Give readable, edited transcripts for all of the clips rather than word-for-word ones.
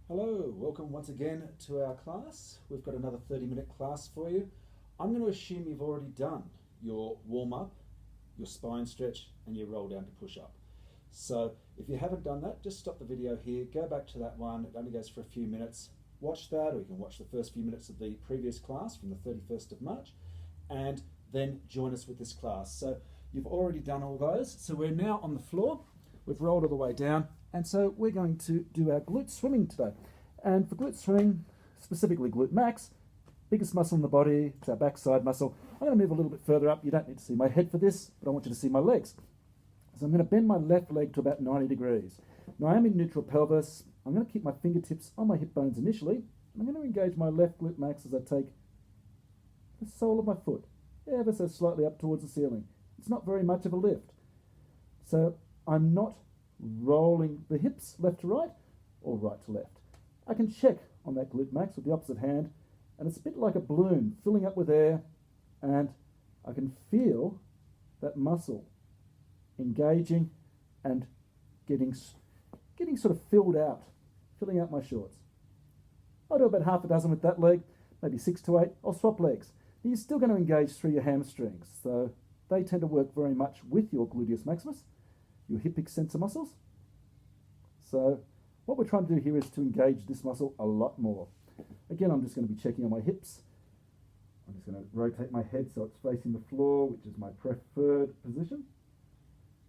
Hello, welcome once again to our class. We've got another 30-minute class for you. I'm going to assume you've already done your warm-up, your spine stretch, and your roll down to push-up. So if you haven't done that, just stop the video here, go back to that one. It only goes for a few minutes. Watch that, or you can watch the first few minutes of the previous class from the 31st of March, and then join us with this class. So you've already done all those. So we're now on the floor. We've rolled all the way down. And so we're going to do our glute swimming today. And for glute swimming, specifically glute max, biggest muscle in the body, it's our backside muscle. I'm going to move a little bit further up. You don't need to see my head for this, but I want you to see my legs. So I'm going to bend my left leg to about 90 degrees. Now I am in neutral pelvis. I'm going to keep my fingertips on my hip bones initially. And I'm going to engage my left glute max as I take the sole of my foot ever so slightly up towards the ceiling. It's not very much of a lift. So I'm not rolling the hips left to right or right to left. I can check on that glute max with the opposite hand, and it's a bit like a balloon filling up with air, and I can feel that muscle engaging and getting sort of filled out, filling out my shorts. I'll do about half a dozen with that leg, maybe 6 to 8. I'll swap legs. You're still going to engage through your hamstrings, so they tend to work very much with your gluteus maximus, your hip extensor muscles. So what we're trying to do here is to engage this muscle a lot more. Again, I'm just going to be checking on my hips. I'm just going to rotate my head so it's facing the floor, which is my preferred position.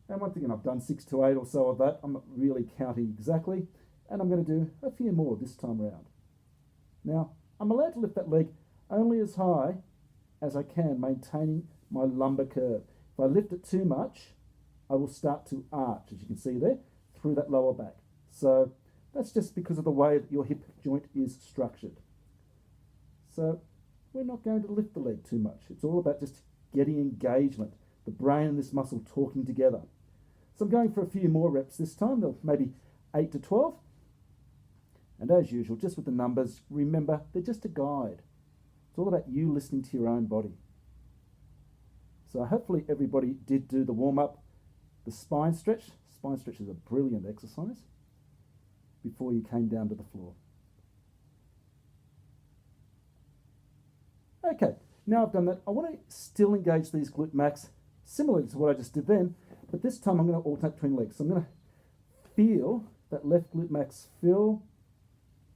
And once again, I've done 6 to 8 or so of that. I'm not really counting exactly. And I'm going to do a few more this time around. Now, I'm allowed to lift that leg only as high as I can, maintaining my lumbar curve. If I lift it too much, I will start to arch, as you can see there, through that lower back. So that's just because of the way that your hip joint is structured. So we're not going to lift the leg too much. It's all about just getting engagement, the brain and this muscle talking together. So I'm going for a few more reps this time, maybe 8 to 12. And as usual, just with the numbers, remember, they're just a guide. It's all about you listening to your own body. So hopefully everybody did do the warm-up. The spine stretch is a brilliant exercise before you came down to the floor. Okay, now I've done that, I want to still engage these glute max similar to what I just did then, but this time I'm going to alternate between legs. So I'm going to feel that left glute max fill,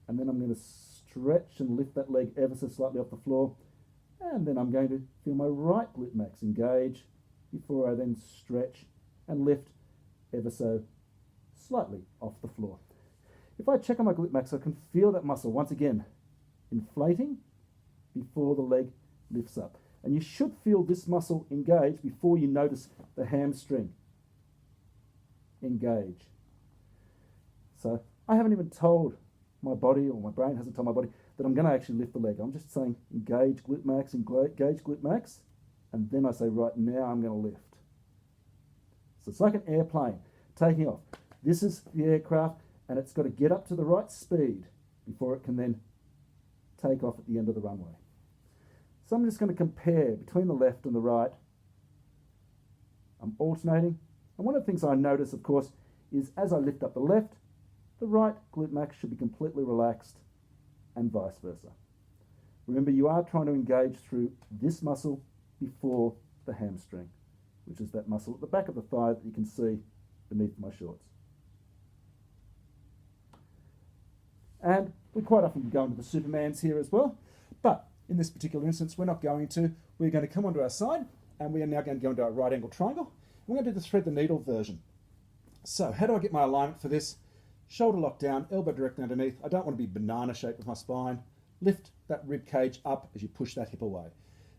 and then I'm going to stretch and lift that leg ever so slightly off the floor, and then I'm going to feel my right glute max engage before I then stretch and lift ever so slightly off the floor. If I check on my glute max, I can feel that muscle once again inflating before the leg lifts up. And you should feel this muscle engage before you notice the hamstring engage. So I haven't even told my body, or my brain hasn't told my body, that I'm going to actually lift the leg. I'm just saying engage glute max, engage glute max, and then I say right now I'm going to lift. So it's like an airplane taking off. This is the aircraft, and it's got to get up to the right speed before it can then take off at the end of the runway. So I'm just going to compare between the left and the right. I'm alternating. And one of the things I notice, of course, is as I lift up the left, the right glute max should be completely relaxed, and vice versa. Remember, you are trying to engage through this muscle before the hamstring, which is that muscle at the back of the thigh that you can see beneath my shorts. And we quite often go into the Supermans here as well, but in this particular instance, we're not going to. We're going to come onto our side, and we are now going to go into our right angle triangle. We're going to do the thread the needle version. So how do I get my alignment for this? Shoulder locked down, elbow directly underneath. I don't want to be banana shaped with my spine. Lift that rib cage up as you push that hip away.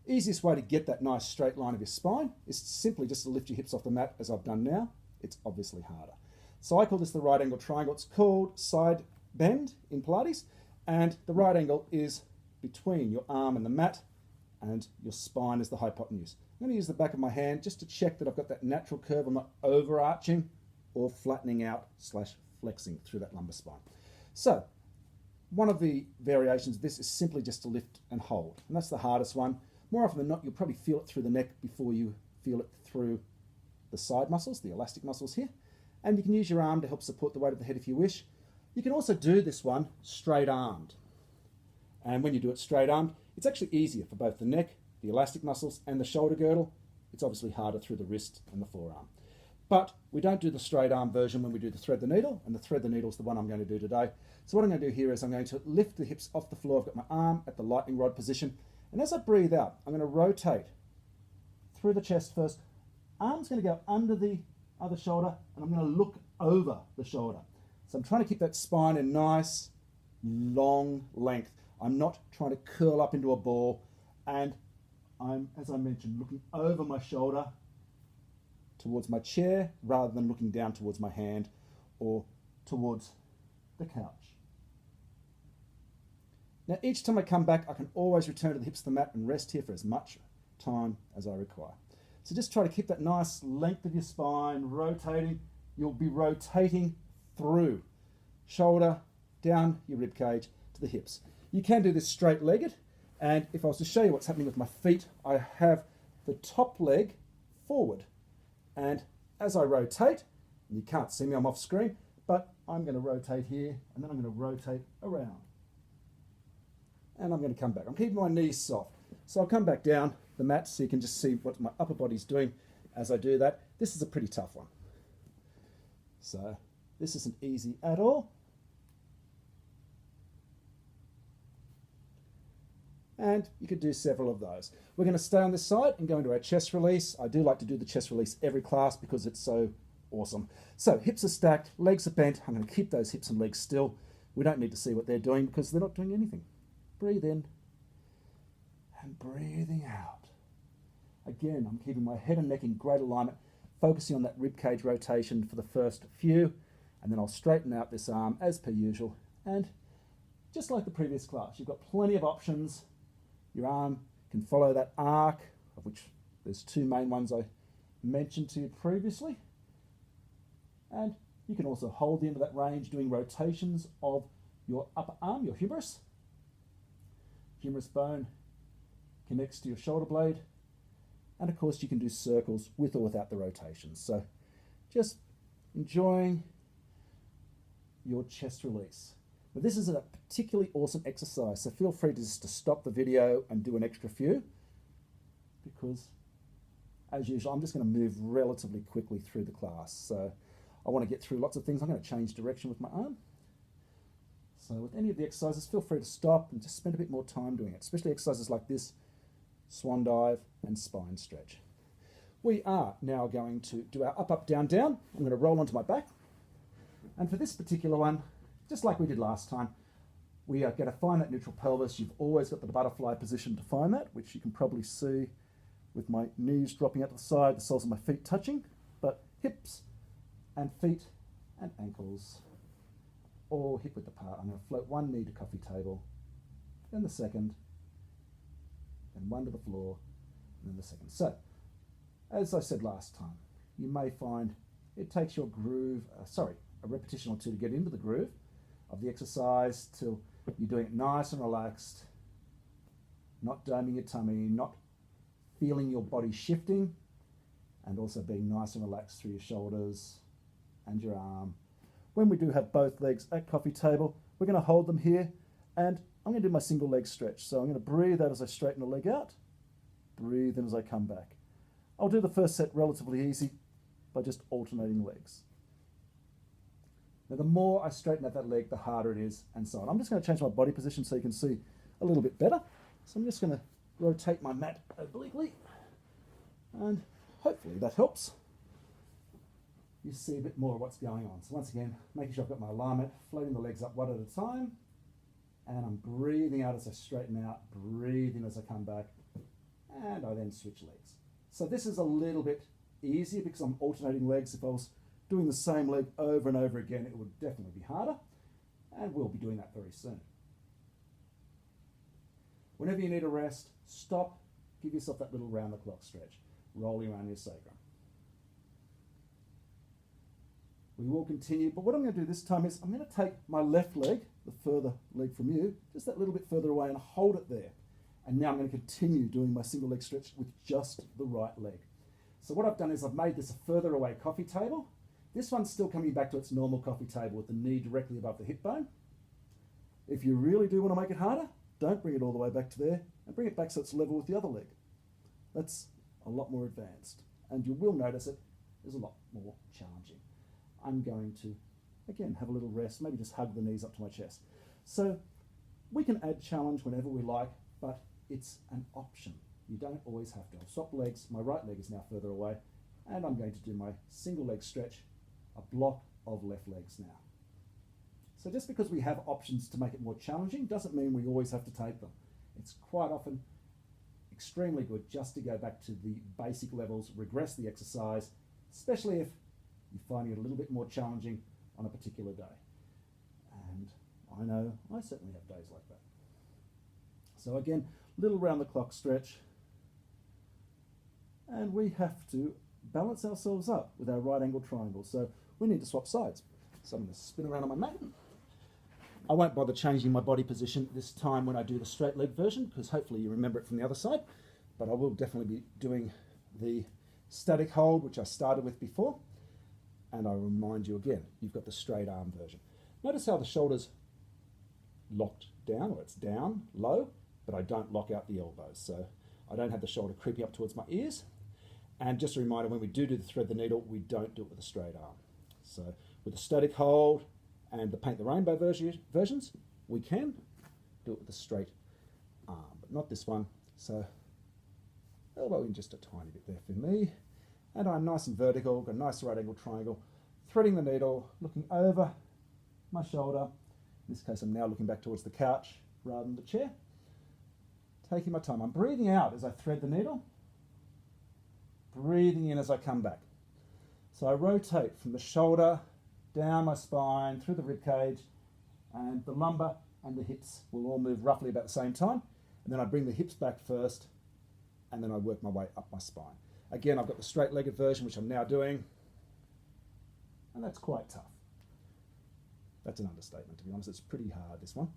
Easiest way to get that nice straight line of your spine is simply just to lift your hips off the mat as I've done now. It's obviously harder. So I call this the right angle triangle. It's called side bend in Pilates, and the right angle is between your arm and the mat, and your spine is the hypotenuse. I'm going to use the back of my hand just to check that I've got that natural curve. I'm not overarching or flattening out / flexing through that lumbar spine. So one of the variations of this is simply just to lift and hold, and that's the hardest one. More often than not, you'll probably feel it through the neck before you feel it through the side muscles, the elastic muscles here. And you can use your arm to help support the weight of the head if you wish. You can also do this one straight armed. And when you do it straight armed, it's actually easier for both the neck, the elastic muscles, and the shoulder girdle. It's obviously harder through the wrist and the forearm. But we don't do the straight arm version when we do the thread the needle, and the thread the needle is the one I'm going to do today. So what I'm going to do here is I'm going to lift the hips off the floor. I've got my arm at the lightning rod position, and as I breathe out, I'm going to rotate through the chest first. Arm's going to go under the other shoulder, and I'm going to look over the shoulder. So I'm trying to keep that spine in nice, long length. I'm not trying to curl up into a ball, and I'm, as I mentioned, looking over my shoulder towards my chair rather than looking down towards my hand or towards the couch. Now each time I come back, I can always return to the hips of the mat and rest here for as much time as I require. So just try to keep that nice length of your spine rotating. You'll be rotating through shoulder, down your rib cage to the hips. You can do this straight-legged, and if I was to show you what's happening with my feet, I have the top leg forward. And as I rotate, and you can't see me, I'm off screen, but I'm going to rotate here, and then I'm going to rotate around. And I'm going to come back. I'm keeping my knees soft. So I'll come back down the mat so you can just see what my upper body's doing as I do that. This is a pretty tough one. So this isn't easy at all. And you could do several of those. We're going to stay on this side and go into our chest release. I do like to do the chest release every class because it's so awesome. So hips are stacked, legs are bent. I'm going to keep those hips and legs still. We don't need to see what they're doing because they're not doing anything. Breathe in and breathing out. Again, I'm keeping my head and neck in great alignment, focusing on that rib cage rotation for the first few, and then I'll straighten out this arm as per usual. And just like the previous class, you've got plenty of options. Your arm can follow that arc, of which there's two main ones I mentioned to you previously. And you can also hold the end of that range doing rotations of your upper arm, your humerus. Humerus bone connects to your shoulder blade. And of course you can do circles with or without the rotations. So just enjoying your chest release. Now this is a particularly awesome exercise, so feel free to stop the video and do an extra few, because as usual I'm just going to move relatively quickly through the class. So I want to get through lots of things. I'm going to change direction with my arm. So with any of the exercises, feel free to stop and just spend a bit more time doing it, especially exercises like this, swan dive and spine stretch. We are now going to do our up, up, down, down. I'm going to roll onto my back. And for this particular one, just like we did last time, we are going to find that neutral pelvis. You've always got the butterfly position to find that, which you can probably see with my knees dropping out to the side, the soles of my feet touching, but hips and feet and ankles all hip width apart. I'm going to float one knee to coffee table, then the second, then one to the floor, and then the second. So, as I said last time, you may find it takes your groove, a repetition or two to get into the groove of the exercise till you're doing it nice and relaxed, not doming your tummy, not feeling your body shifting, and also being nice and relaxed through your shoulders and your arm. When we do have both legs at coffee table, we're going to hold them here, and I'm going to do my single leg stretch. So I'm going to breathe out as I straighten the leg out, breathe in as I come back. I'll do the first set relatively easy by just alternating legs. Now the more I straighten out that leg, the harder it is, and so on. I'm just going to change my body position so you can see a little bit better. So I'm just going to rotate my mat obliquely, and hopefully that helps. You see a bit more of what's going on. So once again, making sure I've got my alignment, floating the legs up one at a time, and I'm breathing out as I straighten out, breathing as I come back, and I then switch legs. So this is a little bit easier because I'm alternating legs. If I was doing the same leg over and over again, it would definitely be harder, and we'll be doing that very soon. Whenever you need a rest, stop, give yourself that little round the clock stretch, rolling around your sacrum. We will continue, but what I'm going to do this time is I'm going to take my left leg, the further leg from you, just that little bit further away, and hold it there. And now I'm going to continue doing my single leg stretch with just the right leg. So what I've done is I've made this a further away coffee table, This one's still coming back to its normal coffee table with the knee directly above the hip bone. If you really do want to make it harder, don't bring it all the way back to there and bring it back so it's level with the other leg. That's a lot more advanced, and you will notice it is a lot more challenging. I'm going to, again, have a little rest, maybe just hug the knees up to my chest. So we can add challenge whenever we like, but it's an option. You don't always have to. I've swapped legs, my right leg is now further away, and I'm going to do my single leg stretch, a block of left legs now. So just because we have options to make it more challenging doesn't mean we always have to take them. It's quite often extremely good just to go back to the basic levels, regress the exercise, especially if you're finding it a little bit more challenging on a particular day. And I know I certainly have days like that. So again, little round the clock stretch, and we have to balance ourselves up with our right angle triangle. So we need to swap sides. So I'm going to spin around on my mat. I won't bother changing my body position this time when I do the straight leg version, because hopefully you remember it from the other side, but I will definitely be doing the static hold, which I started with before. And I'll remind you again, you've got the straight arm version. Notice how the shoulder's locked down, or it's down, low, but I don't lock out the elbows. So I don't have the shoulder creeping up towards my ears. And just a reminder, when we do the thread the needle, we don't do it with a straight arm. So with the static hold and the paint the rainbow versions, we can do it with a straight arm, but not this one. So elbow in just a tiny bit there for me. And I'm nice and vertical, got a nice right angle triangle, threading the needle, looking over my shoulder. In this case, I'm now looking back towards the couch rather than the chair. Taking my time. I'm breathing out as I thread the needle, breathing in as I come back. So I rotate from the shoulder, down my spine, through the rib cage, and the lumbar and the hips will all move roughly about the same time. And then I bring the hips back first, and then I work my way up my spine. Again, I've got the straight-legged version, which I'm now doing, and that's quite tough. That's an understatement, to be honest. It's pretty hard, this one.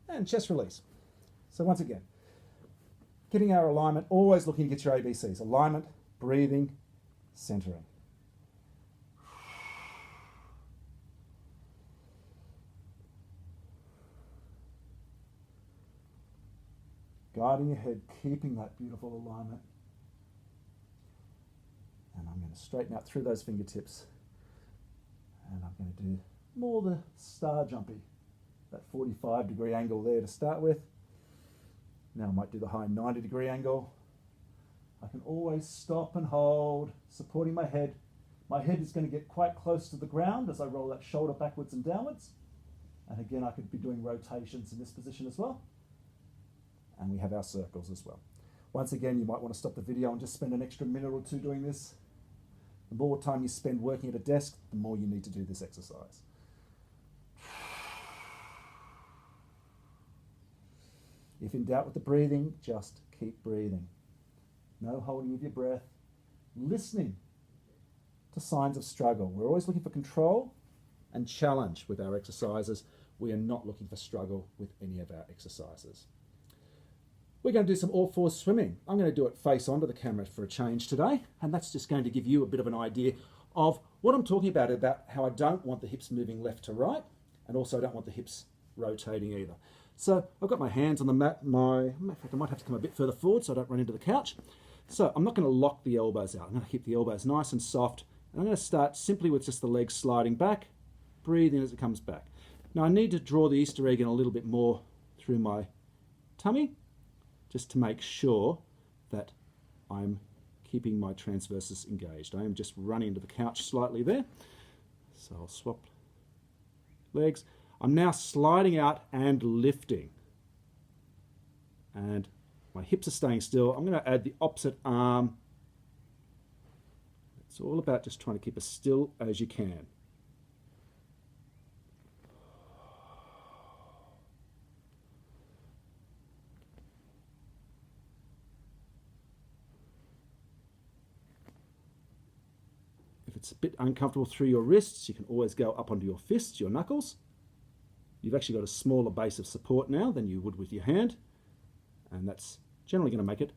And chest release. So once again, getting our alignment, always looking to get your ABCs. Alignment, breathing, centering. Guiding your head, keeping that beautiful alignment. And I'm going to straighten out through those fingertips. And I'm going to do more the star jumpy, that 45-degree angle there to start with. Now I might do the high 90-degree angle. I can always stop and hold, supporting my head. My head is going to get quite close to the ground as I roll that shoulder backwards and downwards. And again, I could be doing rotations in this position as well. And we have our circles as well. Once again, you might want to stop the video and just spend an extra minute or two doing this. The more time you spend working at a desk, the more you need to do this exercise. If in doubt with the breathing, just keep breathing. No holding of your breath. Listening to signs of struggle. We're always looking for control and challenge with our exercises. We are not looking for struggle with any of our exercises. We're going to do some all fours swimming. I'm going to do it face onto the camera for a change today, and that's just going to give you a bit of an idea of what I'm talking about how I don't want the hips moving left to right, and also I don't want the hips rotating either. So I've got my hands on the mat. In fact, I might have to come a bit further forward so I don't run into the couch. So I'm not going to lock the elbows out. I'm going to keep the elbows nice and soft, and I'm going to start simply with just the legs sliding back, breathe in as it comes back. Now I need to draw the Easter egg in a little bit more through my tummy, just to make sure that I'm keeping my transversus engaged. I am just running into the couch slightly there. So I'll swap legs. I'm now sliding out and lifting. And my hips are staying still. I'm going to add the opposite arm. It's all about just trying to keep as still as you can. If it's a bit uncomfortable through your wrists, you can always go up onto your fists, your knuckles. You've actually got a smaller base of support now than you would with your hand, and that's generally going to make it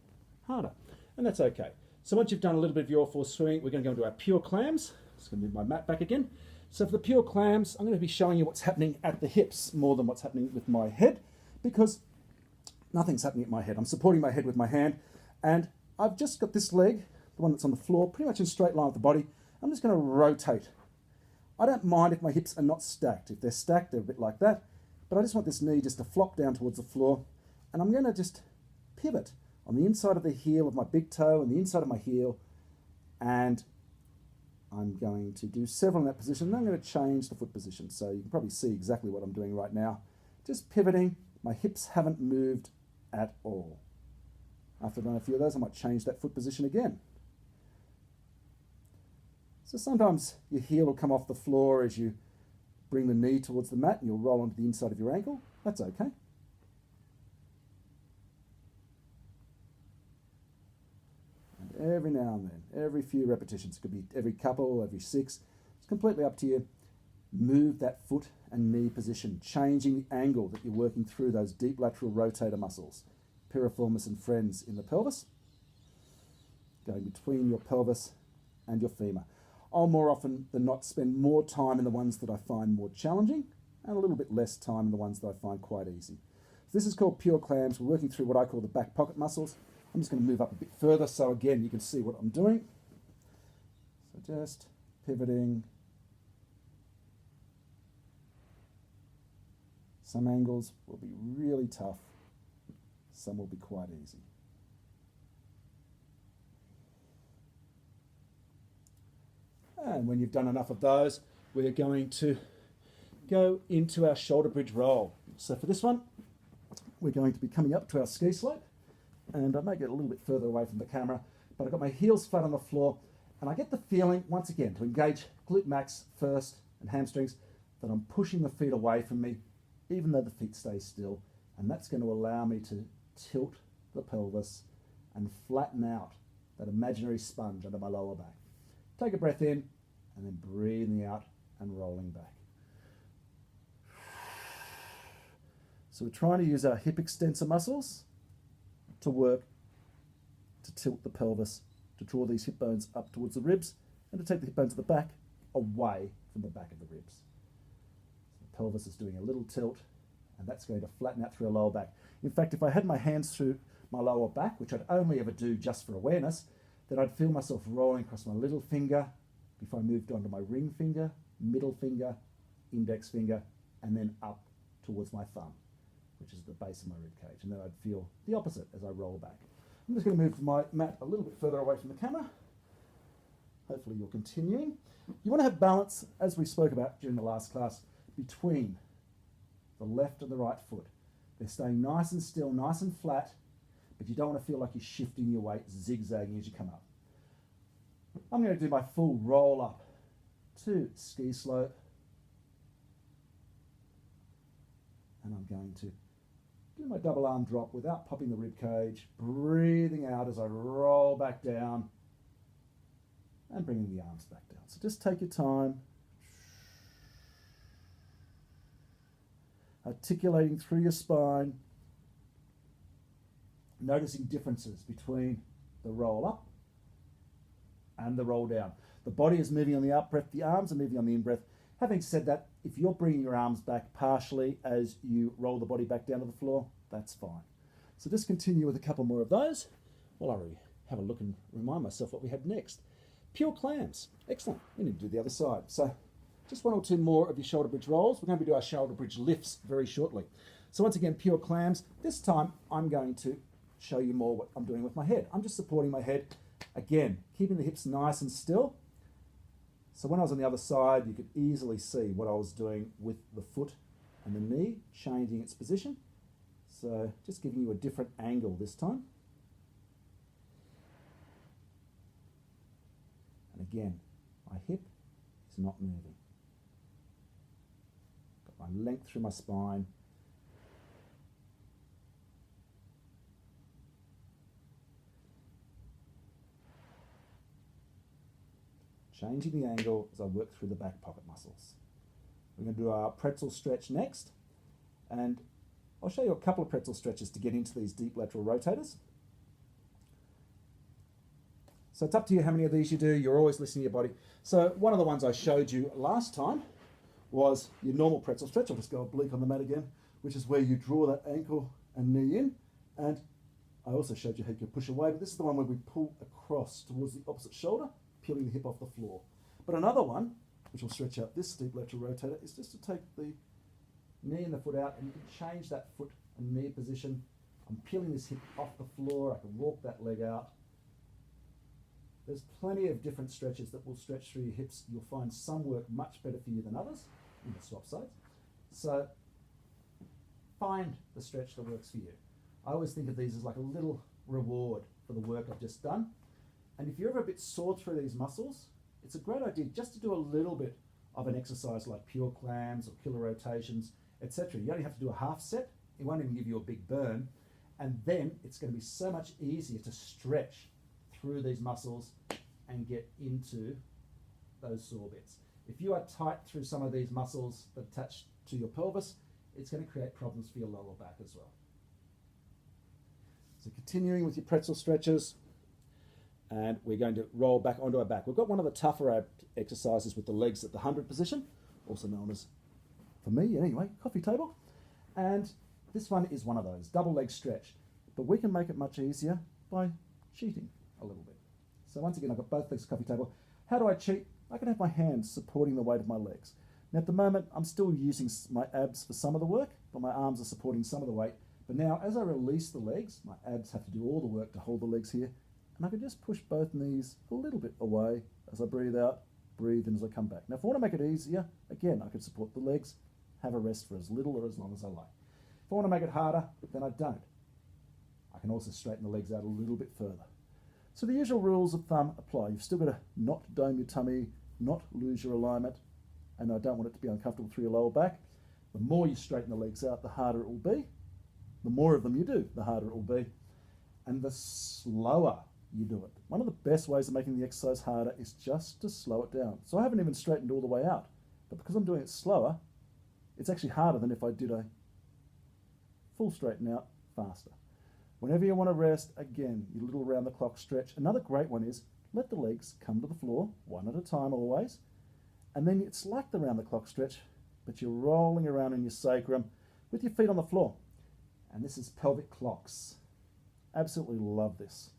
harder. And that's okay. So once you've done a little bit of your force swimming, we're going to go into our pure clams. Just going to move my mat back again. So for the pure clams, I'm going to be showing you what's happening at the hips more than what's happening with my head, because nothing's happening at my head. I'm supporting my head with my hand, and I've just got this leg, the one that's on the floor, pretty much in a straight line with the body. I'm just going to rotate. I don't mind if my hips are not stacked. If they're stacked, they're a bit like that. But I just want this knee just to flop down towards the floor. And I'm going to just pivot on the inside of the heel of my big toe and the inside of my heel. And I'm going to do several in that position. Then I'm going to change the foot position. So you can probably see exactly what I'm doing right now. Just pivoting. My hips haven't moved at all. After I've done a few of those, I might change that foot position again. So sometimes your heel will come off the floor as you bring the knee towards the mat and you'll roll onto the inside of your ankle. That's okay. And every now and then, every few repetitions, it could be every couple, every 6, it's completely up to you. Move that foot and knee position, changing the angle that you're working through those deep lateral rotator muscles, piriformis and friends in the pelvis, going between your pelvis and your femur. I'll more often than not spend more time in the ones that I find more challenging and a little bit less time in the ones that I find quite easy. So this is called pure clams. We're working through what I call the back pocket muscles. I'm just going to move up a bit further so again you can see what I'm doing. So just pivoting. Some angles will be really tough. Some will be quite easy. And when you've done enough of those, we're going to go into our shoulder bridge roll. So for this one, we're going to be coming up to our ski slope, and I may get a little bit further away from the camera, but I've got my heels flat on the floor, and I get the feeling, once again, to engage glute max first and hamstrings, that I'm pushing the feet away from me, even though the feet stay still, and that's going to allow me to tilt the pelvis and flatten out that imaginary sponge under my lower back. Take a breath in, and then breathing out and rolling back. So we're trying to use our hip extensor muscles to work to tilt the pelvis, to draw these hip bones up towards the ribs, and to take the hip bones at the back away from the back of the ribs. So the pelvis is doing a little tilt, and that's going to flatten out through our lower back. In fact, if I had my hands through my lower back, which I'd only ever do just for awareness, then I'd feel myself rolling across my little finger before I moved on to my ring finger, middle finger, index finger, and then up towards my thumb, which is the base of my rib cage. And then I'd feel the opposite as I roll back. I'm just going to move my mat a little bit further away from the camera. Hopefully you're continuing. You want to have balance, as we spoke about during the last class, between the left and the right foot. They're staying nice and still, nice and flat, but you don't want to feel like you're shifting your weight, zigzagging as you come up. I'm going to do my full roll up to ski slope. And I'm going to do my double arm drop without popping the rib cage, breathing out as I roll back down and bringing the arms back down. So just take your time, articulating through your spine, noticing differences between the roll up and the roll down. The body is moving on the out breath, the arms are moving on the in breath. Having said that, if you're bringing your arms back partially as you roll the body back down to the floor, that's fine. So just continue with a couple more of those while I have a look and remind myself what we had next. Pure clams. Excellent. We need to do the other side. So just one or two more of your shoulder bridge rolls. We're going to be doing our shoulder bridge lifts very shortly. So once again, pure clams. This time I'm going to show you more what I'm doing with my head. I'm just supporting my head. Again, keeping the hips nice and still. So when I was on the other side, you could easily see what I was doing with the foot and the knee, changing its position. So just giving you a different angle this time. And again, my hip is not moving. Got my length through my spine. Changing the angle as I work through the back pocket muscles. We're going to do our pretzel stretch next, and I'll show you a couple of pretzel stretches to get into these deep lateral rotators. So it's up to you how many of these you do. You're always listening to your body. So one of the ones I showed you last time was your normal pretzel stretch. I'll just go oblique on the mat again, which is where you draw that ankle and knee in. And I also showed you how you can push away, but this is the one where we pull across towards the opposite shoulder, peeling the hip off the floor. But another one, which will stretch out this steep lateral rotator, is just to take the knee and the foot out, and you can change that foot and knee position. I'm peeling this hip off the floor. I can walk that leg out. There's plenty of different stretches that will stretch through your hips. You'll find some work much better for you than others in the swap sides. So find the stretch that works for you. I always think of these as like a little reward for the work I've just done. And if you're ever a bit sore through these muscles, it's a great idea just to do a little bit of an exercise like pure clams or killer rotations, etc. You only have to do a half set. It won't even give you a big burn. And then it's going to be so much easier to stretch through these muscles and get into those sore bits. If you are tight through some of these muscles that attach to your pelvis, it's going to create problems for your lower back as well. So continuing with your pretzel stretches, and we're going to roll back onto our back. We've got one of the tougher ab exercises with the legs at the 100 position, also known as, for me anyway, coffee table. And this one is one of those, double leg stretch. But we can make it much easier by cheating a little bit. So once again, I've got both legs coffee table. How do I cheat? I can have my hands supporting the weight of my legs. Now at the moment, I'm still using my abs for some of the work, but my arms are supporting some of the weight. But now as I release the legs, my abs have to do all the work to hold the legs here. And I can just push both knees a little bit away as I breathe out, breathe in as I come back. Now if I want to make it easier, again, I can support the legs, have a rest for as little or as long as I like. If I want to make it harder, then I don't. I can also straighten the legs out a little bit further. So the usual rules of thumb apply. You've still got to not dome your tummy, not lose your alignment, and I don't want it to be uncomfortable through your lower back. The more you straighten the legs out, the harder it will be. The more of them you do, the harder it will be. And the slower you do it. One of the best ways of making the exercise harder is just to slow it down. So I haven't even straightened all the way out, but because I'm doing it slower, it's actually harder than if I did a full straighten out faster. Whenever you want to rest, again, your little round the clock stretch. Another great one is let the legs come to the floor, one at a time always. And then it's like the round the clock stretch, but you're rolling around in your sacrum with your feet on the floor. And this is pelvic clocks. Absolutely love this.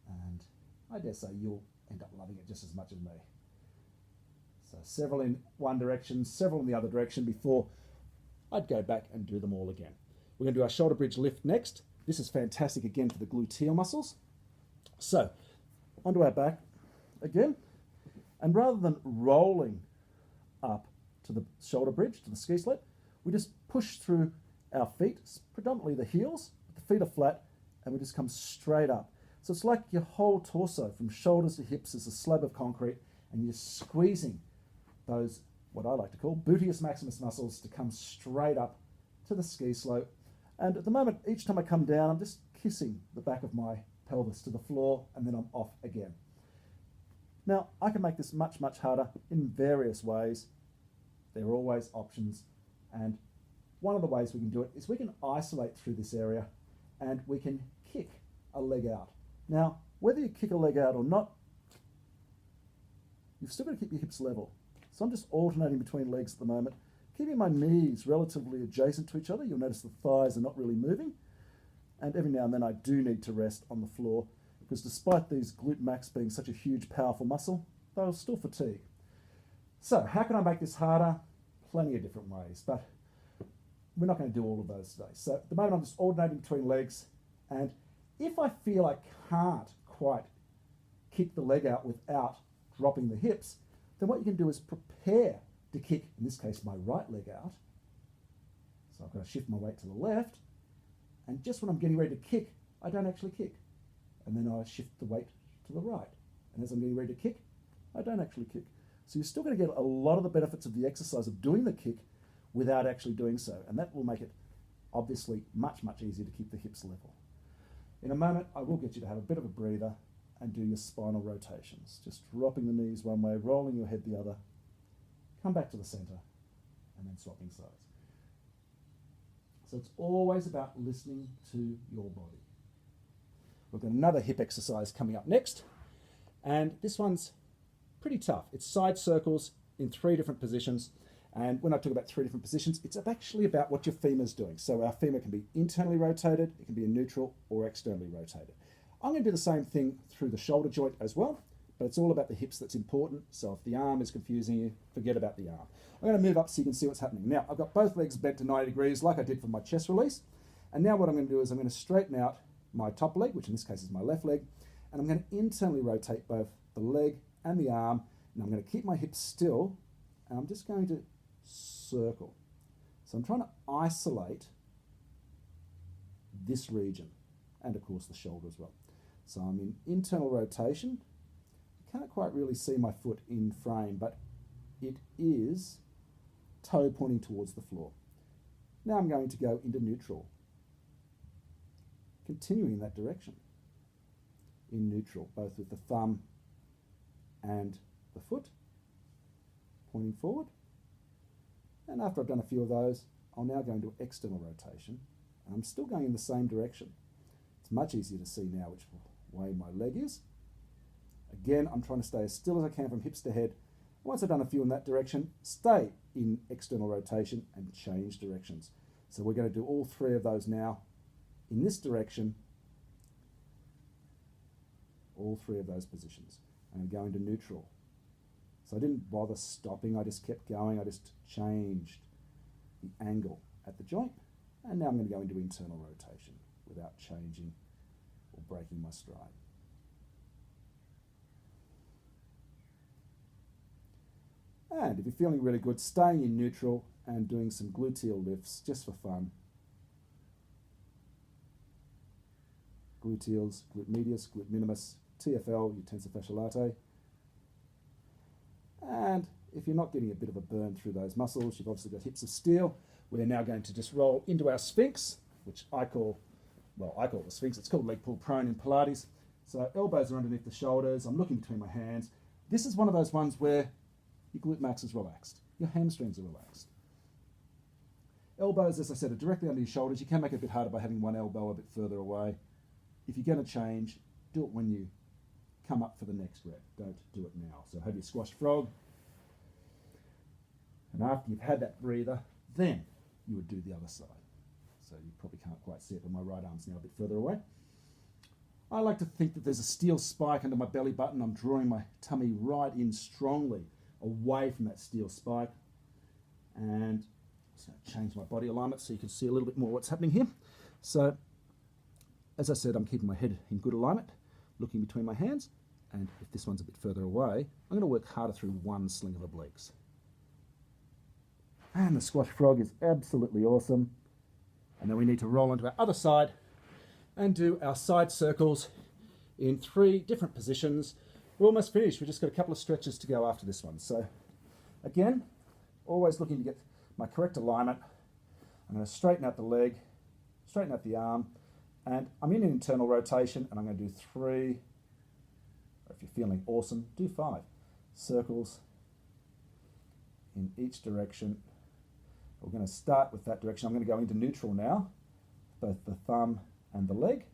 And I dare say you'll end up loving it just as much as me. So several in one direction, several in the other direction before I'd go back and do them all again. We're going to do our shoulder bridge lift next. This is fantastic again for the gluteal muscles. So onto our back again. And rather than rolling up to the shoulder bridge, to the ski slope, we just push through our feet, predominantly the heels, but the feet are flat, and we just come straight up. So it's like your whole torso, from shoulders to hips, is a slab of concrete, and you're squeezing those, what I like to call, gluteus maximus muscles to come straight up to the ski slope. And at the moment, each time I come down, I'm just kissing the back of my pelvis to the floor, and then I'm off again. Now, I can make this much, much harder in various ways. There are always options, and one of the ways we can do it is we can isolate through this area, and we can kick a leg out. Now, whether you kick a leg out or not, you've still got to keep your hips level. So I'm just alternating between legs at the moment, keeping my knees relatively adjacent to each other. You'll notice the thighs are not really moving. And every now and then I do need to rest on the floor, because despite these glute max being such a huge, powerful muscle, they'll still fatigue. So how can I make this harder? Plenty of different ways, but we're not going to do all of those today. So at the moment I'm just alternating between legs, and if I feel I can't quite kick the leg out without dropping the hips, then what you can do is prepare to kick, in this case, my right leg out. So I've got to shift my weight to the left, and just when I'm getting ready to kick, I don't actually kick. And then I shift the weight to the right. And as I'm getting ready to kick, I don't actually kick. So you're still going to get a lot of the benefits of the exercise of doing the kick without actually doing so. And that will make it obviously much, much easier to keep the hips level. In a moment, I will get you to have a bit of a breather and do your spinal rotations. Just dropping the knees one way, rolling your head the other. Come back to the center, and then swapping sides. So it's always about listening to your body. We've got another hip exercise coming up next, And this one's pretty tough. It's side circles in 3 different positions. And when I talk about 3 different positions, it's actually about what your femur's doing. So our femur can be internally rotated, it can be in neutral or externally rotated. I'm going to do the same thing through the shoulder joint as well, but it's all about the hips that's important. So if the arm is confusing you, forget about the arm. I'm going to move up so you can see what's happening. Now, I've got both legs bent to 90 degrees like I did for my chest release. And now what I'm going to do is I'm going to straighten out my top leg, which in this case is my left leg, and I'm going to internally rotate both the leg and the arm. And I'm going to keep my hips still, and I'm just going to circle. So I'm trying to isolate this region, and of course the shoulder as well. So I'm in internal rotation. You can't quite really see my foot in frame, but it is toe pointing towards the floor. Now I'm going to go into neutral, continuing in that direction. In neutral, both with the thumb and the foot, pointing forward. And after I've done a few of those, I'll now go into external rotation. And I'm still going in the same direction. It's much easier to see now which way my leg is. Again, I'm trying to stay as still as I can from hips to head. Once I've done a few in that direction, stay in external rotation and change directions. So we're going to do all 3 of those now in this direction, all 3 of those positions. And I'm going to neutral. So I didn't bother stopping, I just kept going, I just changed the angle at the joint, and now I'm going to go into internal rotation without changing or breaking my stride. And if you're feeling really good, staying in neutral and doing some gluteal lifts just for fun. Gluteals, glute medius, glute minimus, TFL, your tensor fasciae latae. And if you're not getting a bit of a burn through those muscles, you've obviously got hips of steel. We're now going to just roll into our Sphinx, which I call the Sphinx. It's called leg pull prone in Pilates. So elbows are underneath the shoulders. I'm looking between my hands. This is one of those ones where your glute max is relaxed. Your hamstrings are relaxed. Elbows, as I said, are directly under your shoulders. You can make it a bit harder by having one elbow a bit further away. If you're going to change, do it when you come up for the next rep. Don't do it now. So have your squash frog. And after you've had that breather, then you would do the other side. So you probably can't quite see it, but my right arm's now a bit further away. I like to think that there's a steel spike under my belly button. I'm drawing my tummy right in strongly away from that steel spike. And so change my body alignment so you can see a little bit more what's happening here. So, as I said, I'm keeping my head in good alignment, looking between my hands. And if this one's a bit further away, I'm going to work harder through one sling of obliques. And the squash frog is absolutely awesome. And then we need to roll onto our other side and do our side circles in 3 different positions. We're almost finished. We've just got a couple of stretches to go after this one. So again, always looking to get my correct alignment. I'm going to straighten out the leg, straighten out the arm, and I'm in an internal rotation, and I'm going to do 3, or if you're feeling awesome, do 5 circles in each direction. We're going to start with that direction. I'm going to go into neutral now, both the thumb and the leg.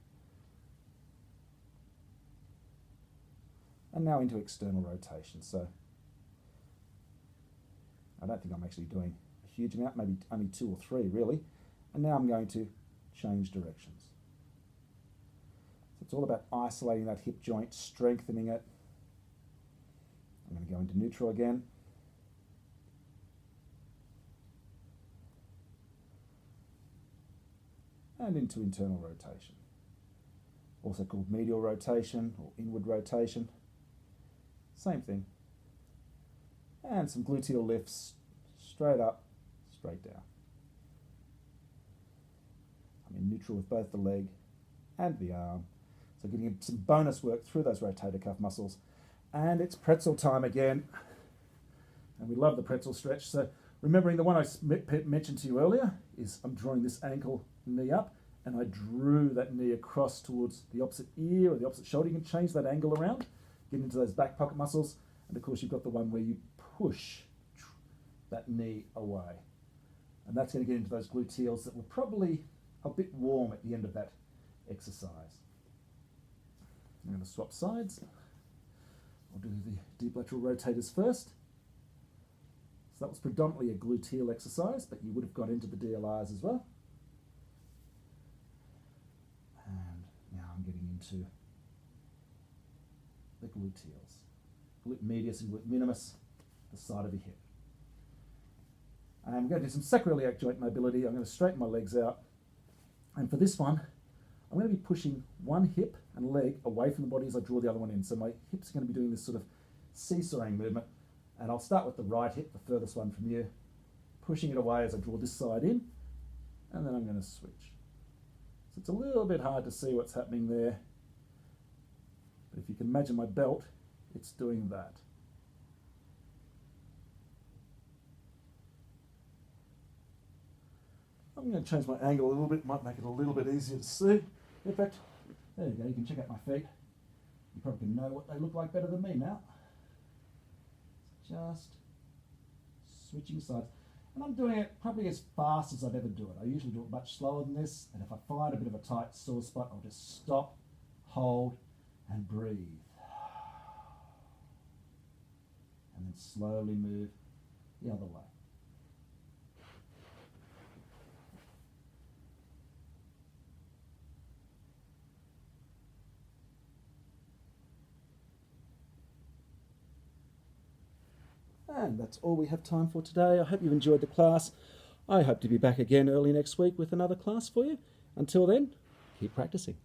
And now into external rotation. So I don't think I'm actually doing a huge amount, maybe only 2 or 3 really. And now I'm going to change directions. So it's all about isolating that hip joint, strengthening it. I'm going to go into neutral again. And into internal rotation, also called medial rotation or inward rotation. Same thing. And some gluteal lifts, straight up, straight down. I'm in neutral with both the leg and the arm. So getting some bonus work through those rotator cuff muscles. And it's pretzel time again. And we love the pretzel stretch. So remembering the one I mentioned to you earlier is I'm drawing this ankle knee up, and I drew that knee across towards the opposite ear or the opposite shoulder. You can change that angle around, get into those back pocket muscles, and of course you've got the one where you push that knee away. And that's going to get into those gluteals that were probably a bit warm at the end of that exercise. I'm going to swap sides. I'll do the deep lateral rotators first. So that was predominantly a gluteal exercise, but you would have got into the DLRs as well. And now I'm getting into the gluteals. Glute medius and glute minimus, the side of the hip. And I'm going to do some sacroiliac joint mobility. I'm going to straighten my legs out. And for this one, I'm going to be pushing one hip and leg away from the body as I draw the other one in. So my hips are going to be doing this sort of seesawing movement. And I'll start with the right hip, the furthest one from you, pushing it away as I draw this side in, and then I'm going to switch. So it's a little bit hard to see what's happening there, but if you can imagine my belt, it's doing that. I'm going to change my angle a little bit, might make it a little bit easier to see. In fact, there you go, you can check out my feet. You probably can know what they look like better than me now. Just switching sides. And I'm doing it probably as fast as I'd ever do it. I usually do it much slower than this, and if I find a bit of a tight sore spot, I'll just stop, hold, and breathe. And then slowly move the other way. And that's all we have time for today. I hope you've enjoyed the class. I hope to be back again early next week with another class for you. Until then, keep practicing.